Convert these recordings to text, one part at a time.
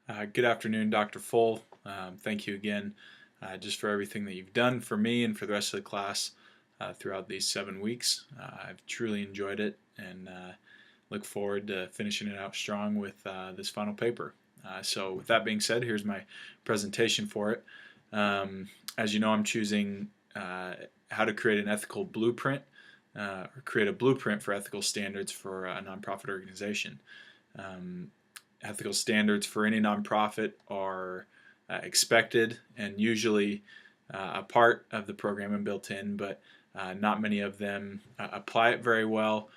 Good afternoon, Dr. Full. Thank you again just for everything that you've done for me and for the rest of the class throughout these 7 weeks. I've truly enjoyed it and look forward to finishing it out strong with this final paper. So with that being said, here's my presentation for it. As you know, I'm choosing how to create an ethical blueprint or create a blueprint for ethical standards for a nonprofit organization. Ethical standards for any nonprofit are expected and usually a part of the program and built in, but not many of them apply it very well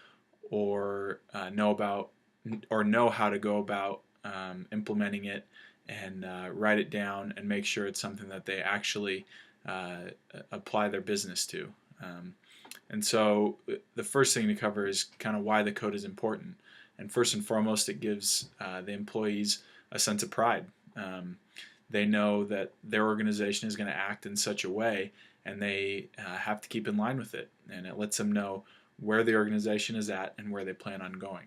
or know how to go about implementing it and write it down and make sure it's something that they actually apply their business to. And so the first thing to cover is kind of why the code is important. And first and foremost, it gives the employees a sense of pride. They know that their organization is going to act in such a way, and they have to keep in line with it. And it lets them know where the organization is at and where they plan on going.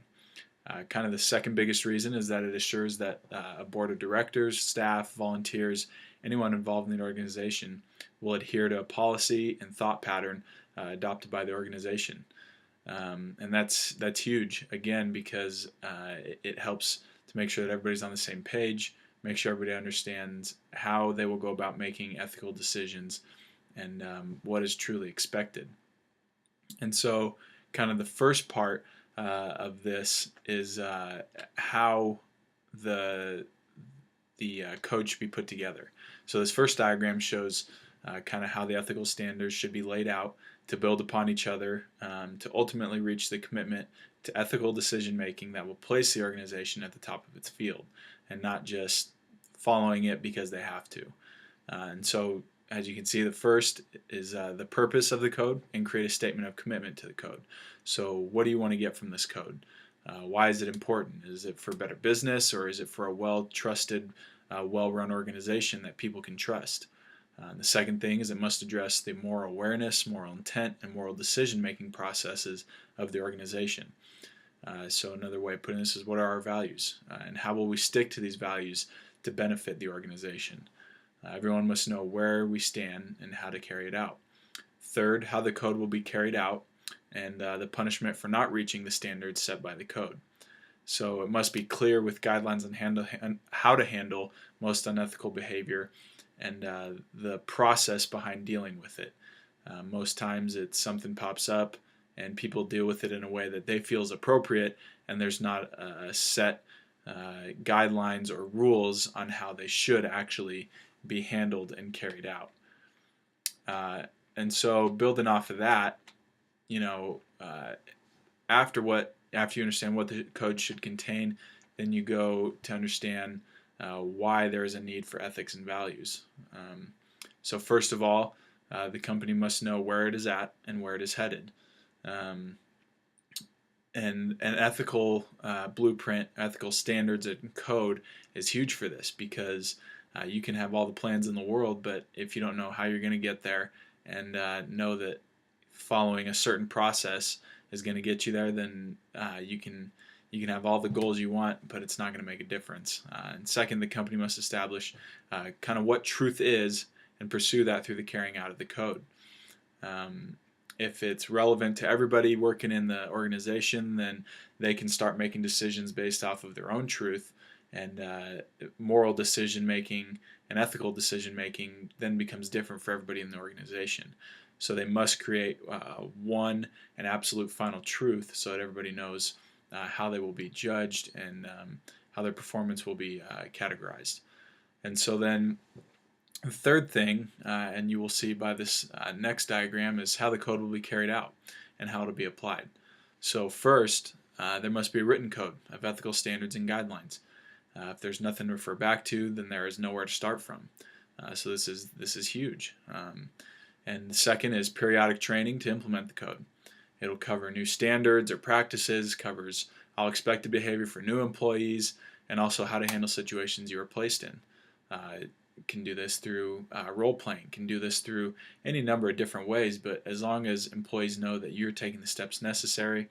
Kind of the second biggest reason is that it assures that a board of directors, staff, volunteers, anyone involved in the organization will adhere to a policy and thought pattern adopted by the organization. And that's huge, again, because it helps to make sure that everybody's on the same page, make sure everybody understands how they will go about making ethical decisions and what is truly expected. And so kind of the first part of this is how the code should be put together. So this first diagram shows kind of how the ethical standards should be laid out to build upon each other to ultimately reach the commitment to ethical decision making that will place the organization at the top of its field and not just following it because they have to. And so as you can see, the first is the purpose of the code and create a statement of commitment to the code. So what do you want to get from this code? Why is it important? Is it for better business, or is it for a well-trusted, well-run organization that people can trust? The second thing is it must address the moral awareness, moral intent, and moral decision-making processes of the organization. So another way of putting this is, what are our values? And how will we stick to these values to benefit the organization? Everyone must know where we stand and how to carry it out. Third, how the code will be carried out and the punishment for not reaching the standards set by the code. So it must be clear with guidelines on how to handle most unethical behavior and the process behind dealing with it. Most times it's something pops up and people deal with it in a way that they feel is appropriate, and there's not a set guidelines or rules on how they should actually be handled and carried out. And so building off of that, after you understand what the code should contain, then you go to understand why there is a need for ethics and values. So first of all, the company must know where it is at and where it is headed. And an ethical blueprint, ethical standards and code is huge for this, because you can have all the plans in the world, but if you don't know how you're going to get there and know that following a certain process is going to get you there, then you can have all the goals you want, but it's not going to make a difference. And second, the company must establish kind of what truth is and pursue that through the carrying out of the code. If it's relevant to everybody working in the organization, then they can start making decisions based off of their own truth, and moral decision making and ethical decision making then becomes different for everybody in the organization. So they must create one and absolute final truth so that everybody knows how they will be judged and how their performance will be categorized. And so then the third thing, and you will see by this next diagram, is how the code will be carried out and how it will be applied. So first, there must be a written code of ethical standards and guidelines. If there's nothing to refer back to, then there is nowhere to start from. So this is huge. And the second is periodic training to implement the code. It'll cover new standards or practices, covers all expected behavior for new employees, and also how to handle situations you are placed in. Can do this through role playing, can do this through any number of different ways, but as long as employees know that you're taking the steps necessary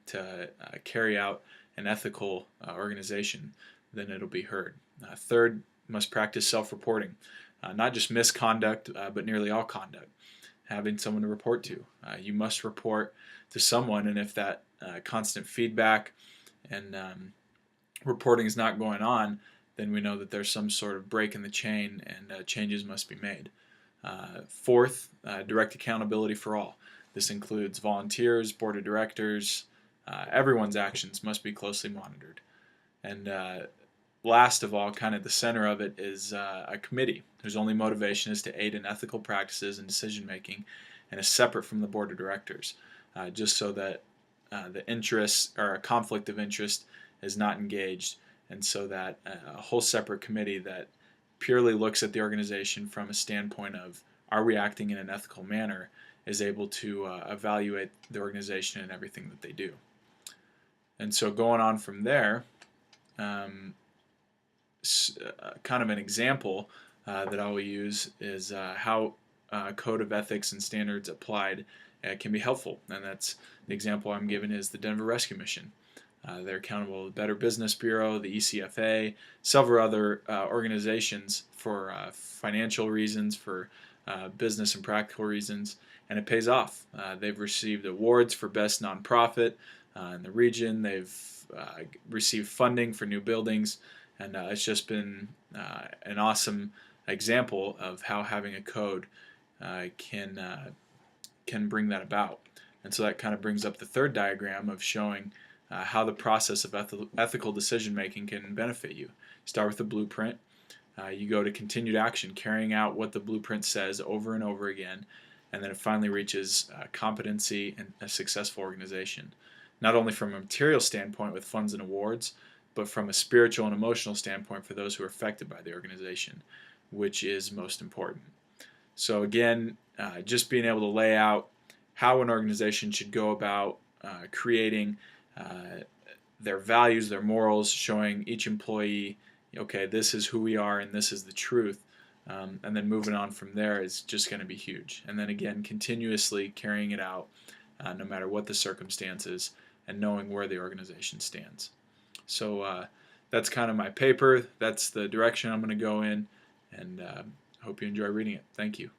to carry out an ethical organization, then it'll be heard. Third, must practice self-reporting, not just misconduct, but nearly all conduct. Having someone to report to. You must report to someone, and if that constant feedback and reporting is not going on, then we know that there's some sort of break in the chain and changes must be made. Fourth, direct accountability for all. This includes volunteers, board of directors, everyone's actions must be closely monitored. And last of all, kind of the center of it, is a committee whose only motivation is to aid in ethical practices and decision making and is separate from the board of directors, just so that the interests or a conflict of interest is not engaged, and so that a whole separate committee that purely looks at the organization from a standpoint of, are we acting in an ethical manner, is able to evaluate the organization and everything that they do. And so going on from there, kind of an example that I will use is how a code of ethics and standards applied can be helpful. And that's the example I'm giving is the Denver Rescue Mission. They're accountable to the Better Business Bureau, the ECFA, several other organizations for financial reasons, for business and practical reasons, and it pays off. They've received awards for best nonprofit in the region. They've received funding for new buildings, and it's just been an awesome example of how having a code can bring that about. And so that kind of brings up the third diagram of showing how the process of ethical decision making can benefit you. Start with a blueprint. You go to continued action, carrying out what the blueprint says over and over again, and then it finally reaches competency and a successful organization. Not only from a material standpoint with funds and awards, but from a spiritual and emotional standpoint for those who are affected by the organization, which is most important. So again, just being able to lay out how an organization should go about creating their values, their morals, showing each employee, okay, this is who we are and this is the truth, and then moving on from there is just going to be huge. And then again, continuously carrying it out no matter what the circumstances and knowing where the organization stands. So that's kind of my paper. That's the direction I'm going to go in, and hope you enjoy reading it. Thank you.